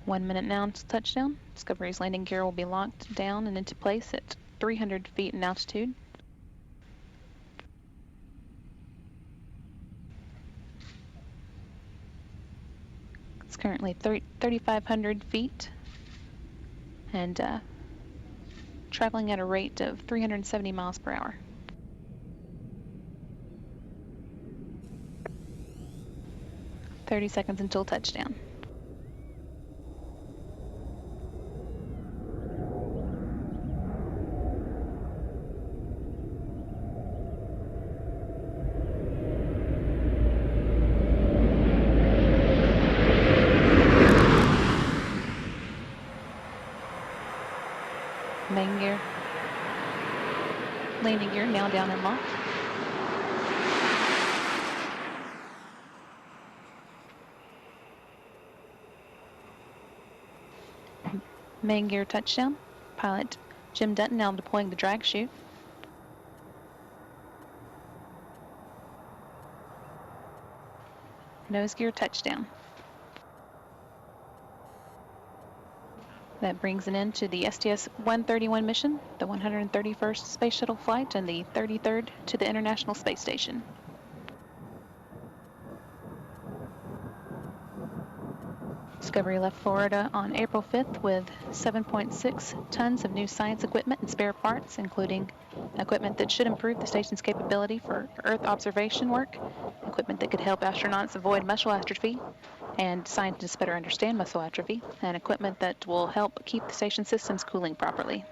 1 minute now until touchdown. Discovery's landing gear will be locked down and into place at 300 feet in altitude. It's currently 3,500 feet and traveling at a rate of 370 miles per hour. "30 seconds until touchdown. Main gear, landing gear now down and locked. Main gear touchdown. Pilot Jim Dutton now deploying the drag chute. Nose gear touchdown. That brings an end to the STS-131 mission, the 131st Space Shuttle flight, and the 33rd to the International Space Station. Discovery left Florida on April 5th with 7.6 tons of new science equipment and spare parts, including equipment that should improve the station's capability for Earth observation work, equipment that could help astronauts avoid muscle atrophy, and scientists better understand muscle atrophy, and equipment that will help keep the station systems cooling properly.